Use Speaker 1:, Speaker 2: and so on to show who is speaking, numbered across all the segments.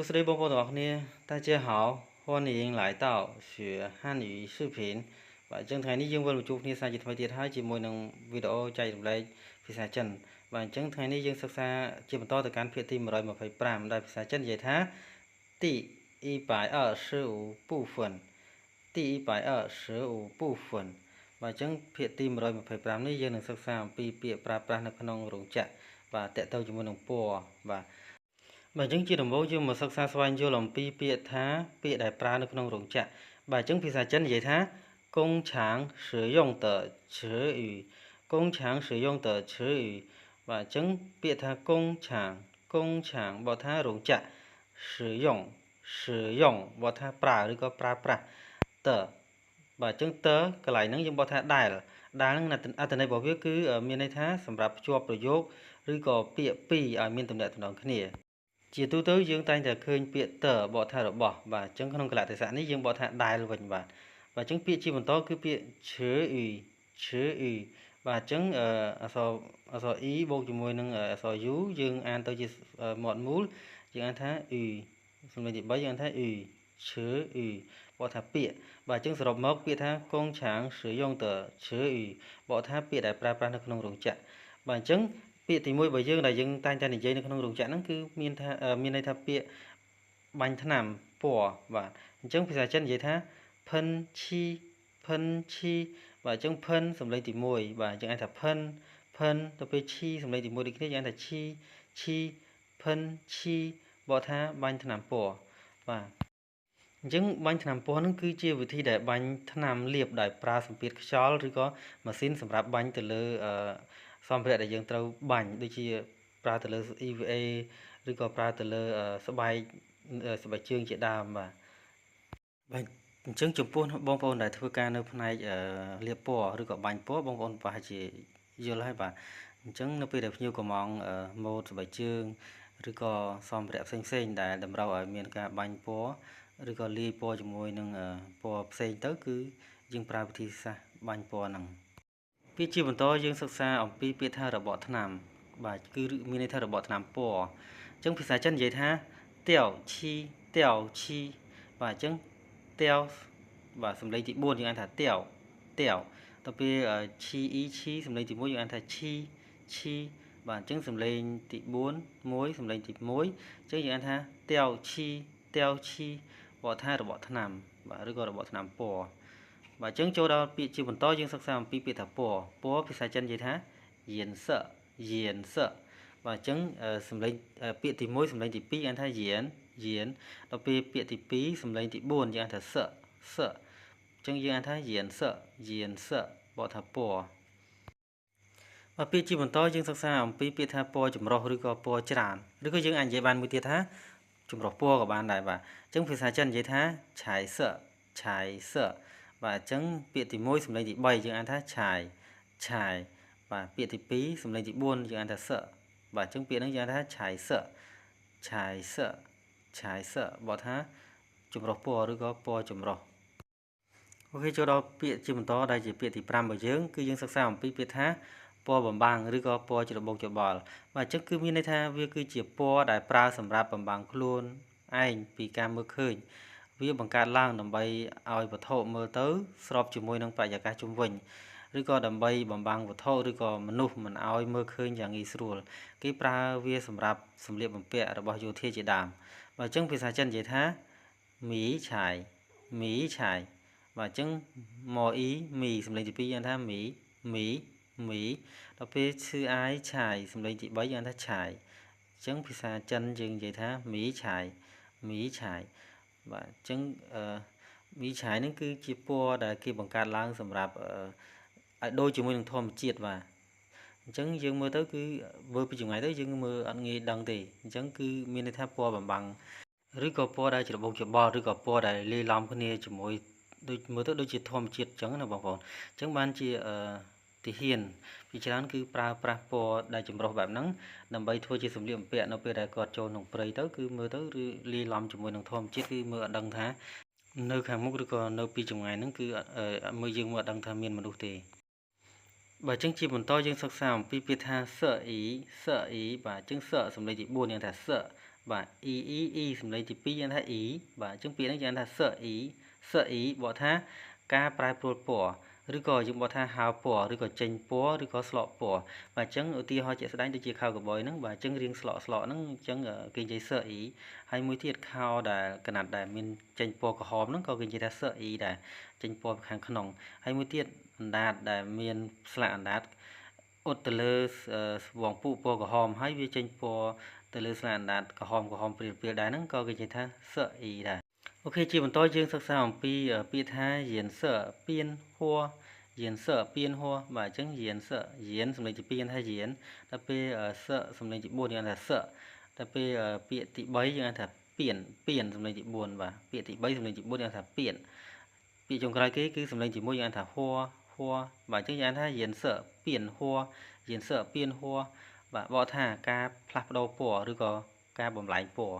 Speaker 1: 斯里波波的呢，大家好，欢迎来到学汉语视频。Và chânថ្ងៃនេះយើងវិលមកជួបគ្នាសាជាថ្មីទៀតហើយជាមួយនឹងវីដេអូចែករំលែកភាសាចិនបាទអញ្ចឹងថ្ងៃនេះយើងសិក្សាជាបន្តទៅកាន់ភាគទី125ដែលភាសាចិននិយាយថា第125部分第125部分បាទអញ្ចឹងភាគទី125នេះយើងនឹងសិក្សាអំពីពាក្យប្រើប្រាស់នៅក្នុងរោងចក្របាទតកតទៅជាមួយនឹងពណ៌បាទបើអញ្ចឹងជាដំបូងយើងមកសិក្សាស្វែងយល់អំពីពាក្យថាពាក្យដែលប្រើនៅក្នុងរោងចក្របាទអញ្ចឹងភាសាចិននិយាយថា工厂使用的词语工厂使用的词语បាទអញ្ចឹងពាក្យថា工厂បកថារោងចក្រ使用បកថាប្រើឬក៏ប្រើប្រាស់តបាទអញ្ចឹងតកន្លែងហ្នឹងយើងបកថាដែលហ្នឹងអត្ថន័យរបស់វាគឺមានន័យថាសម្រាប់ភ្ជាប់ប្រយោគឬក៏ពាក្យពីរឲ្យមានទំនាក់ទំនងគ្នាជាទូទៅយើងតែងតែឃើញពាក្យតបកថារបស់បាទអញ្ចឹងក្នុងកលៈទេសៈនេះយើងបកថាដែលវិញបាទអញ្ចឹងពាក្យជាបន្តគឺពាក្យឈើអ៊ីបាទអញ្ចឹងអក្សរ e បូកជាមួយនឹងអក្សរ u យើងអានទៅជាមាត់មូលយើងអានថាអ៊ីសំឡេងទី3យើងអានថាអ៊ីឈើអ៊ីបកថាពាក្យបាទអញ្ចឹងសរុបមកពាក្យថាកងឆាង使用的ឈើអ៊ីបកថាពាក្យដែលប្រើប្រាស់នៅក្នុងរោងចក្របាទអញ្ចឹងពាក្យទី1របស់យើងដែលយើងតែងតែនិយាយនៅក្នុងរោងចក្រហ្នឹងគឺមានន័យថាពាក្យបាញ់ថ្នាំពណ៌បាទអញ្ចឹងភាសាចិននិយាយថាផិនឈីបាទអញ្ចឹងផិនសំឡេងទី1បាទយើងអាចថាផិនទៅពេលឈីសំឡេងទី1ដូចគ្នាយើងអាចថាឈីផិនឈីបកថាបាញ់ថ្នាំពណ៌បាទអញ្ចឹងបាញ់ថ្នាំពណ៌ហ្នឹងគឺជាវិធីដែលបាញ់ថ្នាំលាបដោយប្រើសម្ពាធខ្យល់ឬក៏ម៉ាស៊ីនសម្រាប់បាញ់ទៅលើសម្ភារៈដែលយើងត្រូវបាញ់ដូចជាប្រើទៅលើ EVA ឬក៏ប្រើទៅលើស្បែកជើងជាដើមបាទអញ្ចឹងចំពោះបងប្អូនដែលធ្វើការនៅផ្នែកលាបពណ៌ឬក៏បាញ់ពណ៌បងប្អូនប្រហែលជាយល់ហើយបាទអញ្ចឹងនៅពេលដែលភ្ញៀវកំងម៉ូដស្បែកជើងឬក៏សម្ភារៈផ្សេងដែលតម្រូវឲ្យមានការបាញ់ពណ៌ឬក៏លាយពណ៌ជាមួយនឹងពណ៌ផ្សេងទៅគឺយើងប្រើវិធីសាស្ត្របាញ់ពណ៌ហ្នឹងពាក្យជាបន្តយើងសិក្សាអំពីពាក្យថារបកថ្នាំបាទគឺមានន័យថារបកថ្នាំពណ៌អញ្ចឹងភាសាចិននិយាយថាទៀវឈីបាទអញ្ចឹងទៀវបាទសំឡេងទី4យើងអានថាទៀវទៅពេលឈីសំឡេងទី1យើងអានថាឈីបាទអញ្ចឹងសំឡេងទី4សំឡេងទី1អញ្ចឹងយើងអានថាទៀវឈីបកថារបកថ្នាំបាទឬក៏របកថ្នាំពណ៌បាទអញ្ចឹងចូលដល់ពាក្យជាបន្តយើងសិក្សាអំពីពាក្យថាពណ៌ភាសាចិននិយាយថាយៀនសបាទអញ្ចឹងសំឡេងពាក្យទី1សំឡេងទី2អានថាយៀនដល់ពេលពាក្យទី2សំឡេងទី4យើងអានថាសអញ្ចឹងយើងអានថាយៀនសបកថាពណ៌បាទពាក្យជាបន្តយើងសិក្សាអំពីពាក្យថាពណ៌ចម្រុះឬក៏ពណ៌ច្រើនឬក៏យើងអាចនិយាយបានមួយទៀតថាចម្រុះពណ៌ក៏បានដែរបាទអញ្ចឹងភាសាចិននិយាយថាឆាយសបាទអញ្ចឹងពាក្យទី1សំឡេងទី3យើងអានថាឆាយបាទពាក្យទី2សំឡេងទី4យើងអានថាសបាទអញ្ចឹងពាក្យហ្នឹងយើងអានថាឆាយសបកថាចម្រុះពណ៌ឬក៏ពណ៌ចម្រុះអូខេចូលដល់ពាក្យជាបន្តដែលជាពាក្យទី5របស់យើងគឺយើងសិក្សាអំពីពាក្យថាពណ៌បំបាំងឬក៏ពណ៌ច្របូកច្របល់បាទអញ្ចឹងគឺមានន័យថាវាគឺជាពណ៌ដែលប្រើសម្រាប់បំបាំងខ្លួនឯងពីការមើលឃើញវាបង្កើតឡើងដើម្បីឲ្យវត្ថុមើលទៅស្របជាមួយនឹងបរិយាកាសជុំវិញឬក៏ដើម្បីបំបាំងវត្ថុឬក៏មនុស្សមិនឲ្យមើលឃើញយ៉ាងងាយស្រួលគេប្រើវាសម្រាប់សម្លៀកបំពាក់របស់យោធាជាដើមបាទអញ្ចឹងភាសាចិននិយាយថាមីឆាយបាទអញ្ចឹងម៉អ៊ីមីសំឡេងទី2យើងថាមីដល់ពេលឈឺអាយឆាយសំឡេងទី3យើងថាឆាយអញ្ចឹងភាសាចិនយើងនិយាយថាមីឆាយបាទអញ្ចឹងមីឆាយហ្នឹងគឺជាពណ៌ដែលគេបង្កើតឡើងសម្រាប់ឲ្យដូចជាមួយនឹងធម្មជាតិបាទអញ្ចឹងយើងមើលទៅគឺមើលពីចម្ងាយទៅយើងមើលអត់ងាយដឹងទេអញ្ចឹងគឺមានន័យថាពណ៌បំបាំងឬក៏ពណ៌ដែលច្របូកច្របល់ឬក៏ពណ៌ដែលលាយឡំគ្នាជាមួយដូចមើលទៅដូចជាធម្មជាតិអញ្ចឹងណាបងប្អូនអញ្ចឹងបានជាទាហានពីច្រើនគឺប្រើប្រាស់ពណ៌ដែលចម្រុះបែបហ្នឹងដើម្បីធ្វើជាសម្លៀកបំពាក់នៅពេលដែលគាត់ចូលក្នុងព្រៃទៅគឺមើលទៅឬលាយឡំជាមួយនឹងធម្មជាតិគឺមើលអត់ដឹងថានៅខាងមុខឬក៏នៅពីចម្ងាយហ្នឹងគឺមើលយើងមើលអត់ដឹងថាមានមនុស្សទេបាទអញ្ចឹងជាបន្តយើងសិក្សាអំពីពាក្យថាសអ៊ីបាទអញ្ចឹងសសំឡេងទី4យើងថាស បាទ e សម្លេងទី2យើងថា e បាទអញ្ចឹងពាក្យហ្នឹងយើងថាស e បកថាការប្រែប្រួលពណ៌ឬក៏យើងបកថាហៅពណ៌ឬក៏ចេញពណ៌ឬក៏ស្លកពណ៌បាទអញ្ចឹងឧទាហរណ៍ជាក់ស្ដែងដូចជាខោកបយហ្នឹងបាទអញ្ចឹងរៀងស្លកហ្នឹងអញ្ចឹងគេនិយាយស e ហើយមួយទៀតខោដែលកណាត់ដែលមានចេញពណ៌ក្រហមហ្នឹងក៏គេនិយាយថាស e ដែរចេញពណ៌ខាងក្នុងហើយមួយទៀតអណ្ដាតដែលមានស្លាកអណ្ដាតអ៊ុតទៅលើស្វងពុពណ៌ក្រហមហើយវាចេញពណ៌ទៅលើស្លាកអណ្ដាតក្រហមព្រាលដែរហ្នឹងក៏គេនិយាយថាស e ដែរអូខេជាបន្តយើងសិក្សាអំពីពាក្យថាយានសពៀនហួរយានសពៀនហួរបាទអញ្ចឹងយានសយានសម្លេងទី2យើងថាយានដល់ពេលសសម្លេងទី4យើងថាសដល់ពេលពាក្យទី3យើងថាពៀនសម្លេងទី4បាទពាក្យទី3សម្លេងទី4យើងថាពៀនពាក្យចុងក្រោយគេគឺសម្លេងទី1យើងថាហួរបាទអញ្ចឹងយើងថាយានសពៀនហួរយានសពៀនហួរបាទបកថាការផ្លាស់ប្ដូរពណ៌ឬក៏ការបំលែងពណ៌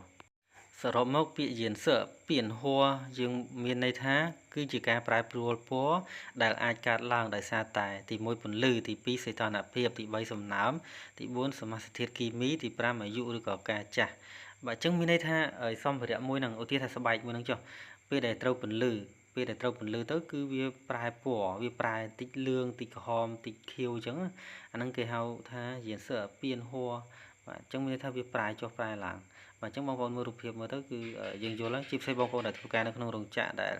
Speaker 1: សរុបមកពាក្យយានសពៀនហួរយើងមានន័យថាគឺជាការប្រែប្រួលពណ៌ដែលអាចកើតឡើងដោយសារតែទី1ពន្លឺទី2សីតុណ្ហភាពទី3សំណើមទី4សមាសធាតុគីមីទី5អាយុឬក៏ការចាស់បាទអញ្ចឹងមានន័យថាសម្ភារៈមួយហ្នឹងឧទាហរណ៍ថាស្បែកមួយហ្នឹងចុះពេលដែលត្រូវពន្លឺទៅគឺវាប្រែពណ៌វាប្រែតិចលឿងតិចក្រហមតិចខៀវអញ្ចឹងអាហ្នឹងគេហៅថាយានសពៀនហួរបាទអញ្ចឹងមានន័យថាវាប្រែចុះប្រែឡើងបាទអញ្ចឹងបងប្អូនមើលរូបភាពមើលទៅគឺយើងយល់ហើយជាពិសេសបងប្អូនដែលធ្វើការនៅក្នុងរោងចក្រដែល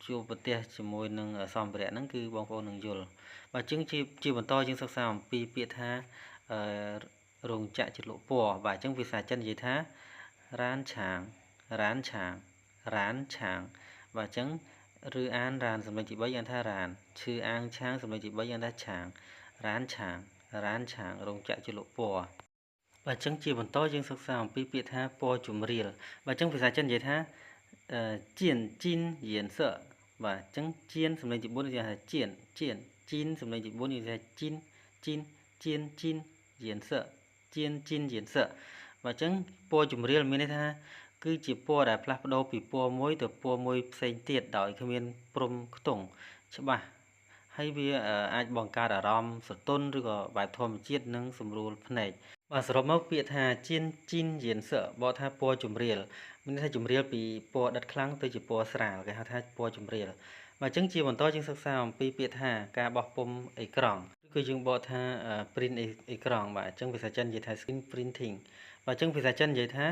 Speaker 1: ជួបប្រទះជាមួយនឹងសម្ភារៈហ្នឹងគឺបងប្អូននឹងយល់បាទអញ្ចឹងជាបន្តយើងសិក្សាអំពីពាក្យថារោងចក្រជ្រលក់ពណ៌បាទអញ្ចឹងភាសាចិននិយាយថារានឆាងបាទអញ្ចឹងឬអានរានសម្លេងទី3យ៉ាងថារានឈឺអាងឆាងសម្លេងទី3យ៉ាងថាឆាងរានឆាងរោងចក្រជ្រលក់ពណ៌បាទអញ្ចឹងជាបន្តយើងសិក្សាអំពីពាក្យថាពណ៌ជំរាលបាទអញ្ចឹងភាសាចិននិយាយថាជៀនជីនយានសបាទអញ្ចឹងជៀនសម្លេងទី4និយាយថាជៀនជីនសម្លេងទី4និយាយថាជីនយានសជៀនជីនយានសបាទអញ្ចឹងពណ៌ជំរាលមានន័យថាគឺជាពណ៌ដែលផ្លាស់ប្ដូរពីពណ៌មួយទៅពណ៌មួយផ្សេងទៀតដោយគ្មានព្រំខ្ទង់ច្បាស់ហើយវាអាចបង្កើតអារម្មណ៍ស្រទន់ឬក៏បែបធម្មជាតិនិងសម្រួលភ្នែកបាទសរុបមកពាក្យថាជីនយានសបកថាពណ៌ជំរាលមានន័យថាជំរាលពីពណ៌ដិតខ្លាំងទៅជាពណ៌ស្រាលគេហៅថាពណ៌ជំរាលបាទអញ្ចឹងជាបន្តយើងសិក្សាអំពីពាក្យថាការបោះពុម្ពអេក្រង់គឺយើងបកថា print អេក្រង់បាទអញ្ចឹងភាសាចិននិយាយថា screen printing បាទអញ្ចឹងភាសាចិននិយាយថា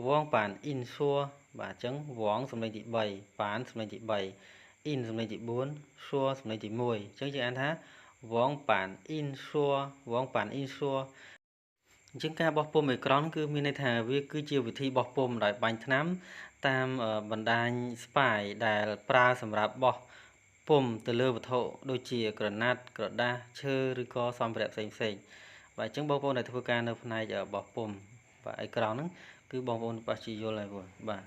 Speaker 1: វងប៉ានអ៊ីនសួរបាទអញ្ចឹងវងសម្លេងទី3ប៉ានសម្លេងទី3អ៊ីនសម្លេងទី4សួរសម្លេងទី1អញ្ចឹងយើងអានថាវងប៉ានអ៊ីនសួរអញ្ចឹងការបោះពុម្ពអេក្រង់គឺមានន័យថាវាគឺជាវិធីបោះពុម្ពដោយបាញ់ថ្នាំតាមបណ្ដាញស្ប៉ាយដែលប្រើសម្រាប់បោះពុម្ពទៅលើវត្ថុដូចជាក្រណាត់ក្រដាសឈើឬក៏សម្ភារៈផ្សេងបាទអញ្ចឹងបងប្អូនដែលធ្វើការនៅផ្នែកបោះពុម្ពបាទអេក្រង់ហ្នឹងគឺបងប្អូនប្រហែលជាយល់ហើយបាទ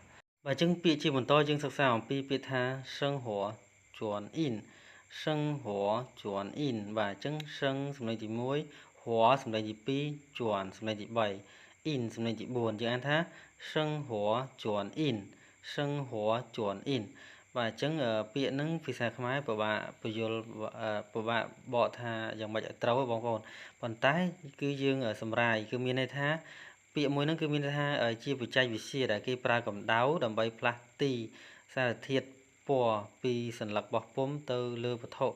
Speaker 1: អញ្ចឹងពាក្យជាបន្តយើងសិក្សាអំពីពាក្យថាសឹងហួរជួនអ៊ីនបាទអញ្ចឹងសឹងសម្លេងទី1ហួរសម្លេងទី2ជួនសម្លេងទី3អ៊ីនសម្លេងទី4យើងអានថាសឹងហួរជួនអ៊ីនបាទអញ្ចឹងពាក្យហ្នឹងភាសាខ្មែរពិបាកបញ្យល់ពិបាកបកថាយ៉ាងម៉េចឲ្យត្រូវបងប្អូនប៉ុន្តែគឺយើងសម្រាយគឺមានន័យថាពាក្យមួយហ្នឹងគឺមានន័យថាជាបច្ចេកវិទ្យាដែលគេប្រើកម្ដៅដើម្បីផ្លាស់ទីសារធាតុពណ៌ពីសន្លឹកបោះពុម្ពទៅលើវត្ថុ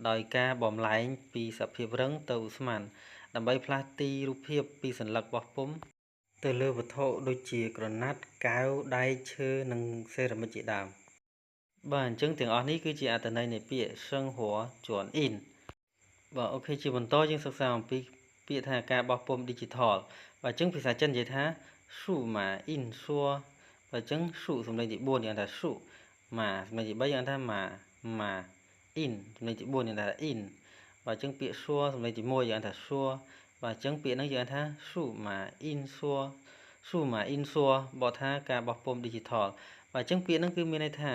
Speaker 1: ដោយការបំលែងពីសភាពរឹងទៅឧស្ម័នដើម្បីផ្លាស់ទីរូបភាពពីសន្លឹកបោះពុម្ពទៅលើវត្ថុដូចជាក្រណាត់កែវដែកឈើនិងសេរ៉ាមិចជាដើមបាទអញ្ចឹងទាំងអស់នេះគឺជាអត្ថន័យនៃពាក្យសឹងហួរជួនអ៊ីនបាទអូខេជាបន្តយើងសិក្សាអំពីពាក្យថាការបោះពុម្ព Digital បាទអញ្ចឹងភាសាចិននិយាយថាស៊ូម៉ាអ៊ីនសួរបាទអញ្ចឹងស៊ូសម្លេងទី4យើងថាស៊ូម៉ាសម្លេងទី3យើងថាម៉ាអ៊ីនសម្លេងទី4យើងថាអ៊ីនបាទអញ្ចឹងពាក្យសួរសម្លេងទី1យើងថាសួរបាទអញ្ចឹងពាក្យហ្នឹងយើងថាស៊ូម៉ាអ៊ីនសួរបកថាការបោះពុម្ព Digital បាទអញ្ចឹងពាក្យហ្នឹងគឺមានន័យថា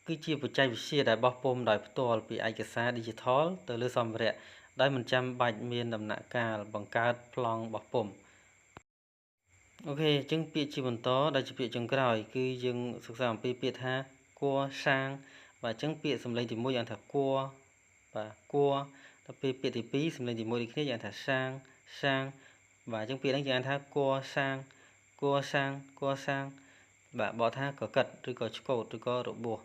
Speaker 1: គឺជាបច្ចេកវិទ្យាដែលបោះពុម្ពដោយផ្ទាល់ពីឯកសារ Digital ទៅលើសម្ភារៈដោយមិនចាំបាច់មានដំណាក់កាលបង្កើតប្លង់បោះពុម្ពអូខេអញ្ចឹងពាក្យជាបន្តដែលជាពាក្យចុងក្រោយគឺយើងសិក្សាអំពីពាក្យថាគួរសាងបាទអញ្ចឹងពាក្យសម្លេងទី1យ៉ាងថាគួរបាទគួរដល់ពេលពាក្យទី2សម្លេងទី1ដូចគ្នាយ៉ាងថាសាងបាទអញ្ចឹងពាក្យហ្នឹងយើងអានថាគួរសាង កសាងបាទបកថាកកិតឬក៏ឆ្កូតឬក៏របួស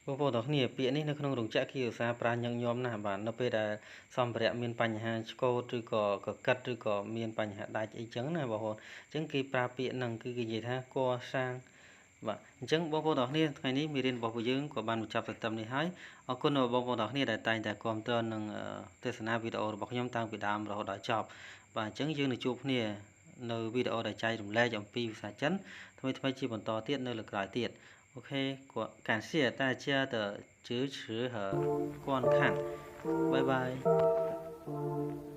Speaker 1: បងប្អូនទាំងគ្នាពាក្យនេះនៅក្នុងរោងចក្រគេឧស្សាហ៍ប្រើញឹកញាប់ណាស់បាទនៅពេលដែលសម្ភារៈមានបញ្ហាឆ្កូតឬក៏កកិតឬក៏មានបញ្ហាដាច់អីចឹងណាបងប្អូនអញ្ចឹងគេប្រើពាក្យហ្នឹងគឺគេនិយាយថាកសាងបាទអញ្ចឹងបងប្អូនទាំងគ្នាថ្ងៃនេះមេរៀនរបស់ពួកយើងក៏បានបញ្ចប់ទៅត្រឹមនេះហើយអរគុណដល់បងប្អូនទាំងគ្នាដែលតែងតែគាំទ្រនឹងទស្សនាវីដេអូរបស់ខ្ញុំតាំងពីដើមរហូតដល់ចប់បាទអញ្ចឹងយើងនឹងជួបគ្នានៅវីដេអូដែលចែករំលែកអំពីភាសាចិនថ្មីជាបន្តទៀតនៅលើក្រោយទៀតOK，感谢大家的支持和观看，拜拜。